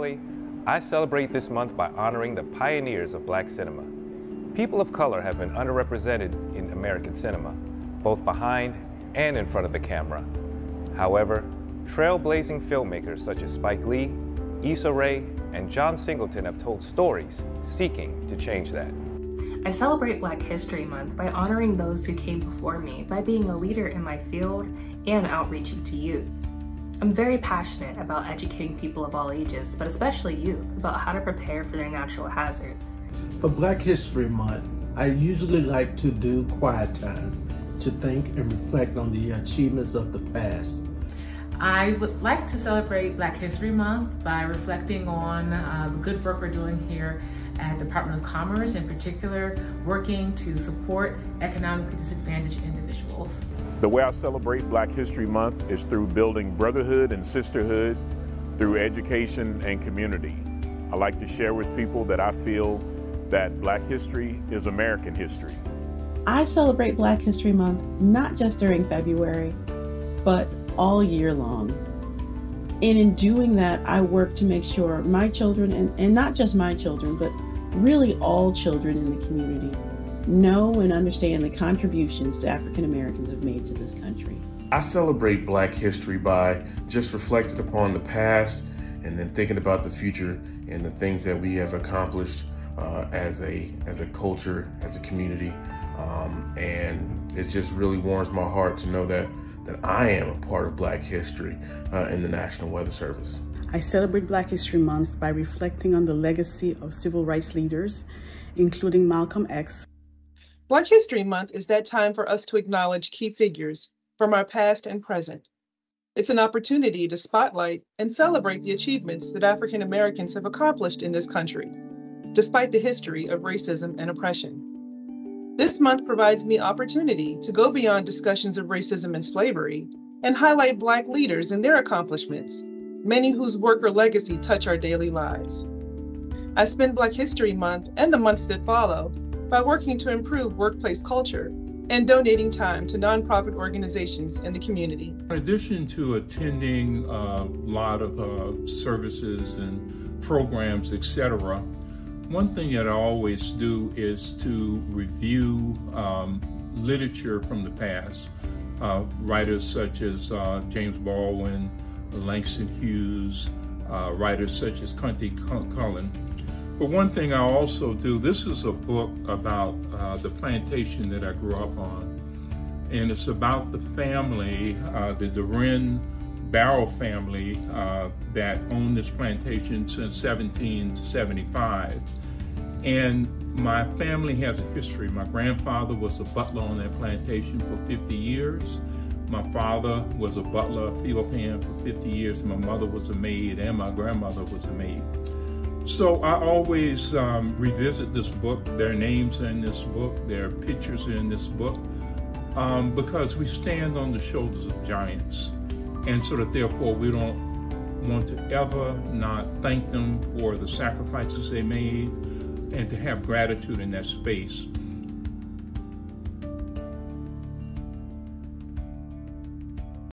family, I celebrate this month by honoring the pioneers of Black cinema. People of color have been underrepresented in American cinema, both behind and in front of the camera. However, trailblazing filmmakers such as Spike Lee, Issa Rae, and John Singleton have told stories seeking to change that. I celebrate Black History Month by honoring those who came before me by being a leader in my field and outreaching to youth. I'm very passionate about educating people of all ages, but especially youth, about how to prepare for their natural hazards. For Black History Month, I usually like to do quiet time to think and reflect on the achievements of the past. I would like to celebrate Black History Month by reflecting on the good work we're doing here at Department of Commerce, in particular, working to support economically disadvantaged individuals. The way I celebrate Black History Month is through building brotherhood and sisterhood, through education and community. I like to share with people that I feel that Black history is American history. I celebrate Black History Month not just during February, but all year long. And in doing that, I work to make sure my children, and not just my children, but really all children in the community, know and understand the contributions that African Americans have made to this country. I celebrate Black history by just reflecting upon the past and then thinking about the future and the things that we have accomplished as a culture, as a community. And it just really warms my heart to know that I am a part of Black history in the National Weather Service. I celebrate Black History Month by reflecting on the legacy of civil rights leaders, including Malcolm X. Black History Month is that time for us to acknowledge key figures from our past and present. It's an opportunity to spotlight and celebrate the achievements that African Americans have accomplished in this country, despite the history of racism and oppression. This month provides me opportunity to go beyond discussions of racism and slavery and highlight Black leaders and their accomplishments, many whose work or legacy touch our daily lives. I spend Black History Month and the months that follow by working to improve workplace culture and donating time to nonprofit organizations in the community. In addition to attending a lot of services and programs, etc., one thing that I always do is to review literature from the past. Writers such as James Baldwin, Langston Hughes, writers such as Kunti Cullen. But one thing I also do, this is a book about the plantation that I grew up on. And it's about the family, the Duren Barrow family that owned this plantation since 1775. And my family has a history. My grandfather was a butler on that plantation for 50 years. My father was a butler, field hand for 50 years. My mother was a maid, and my grandmother was a maid. So I always revisit this book. Their names are in this book, their pictures are in this book, because we stand on the shoulders of giants. And so that therefore we don't want to ever not thank them for the sacrifices they made and to have gratitude in that space.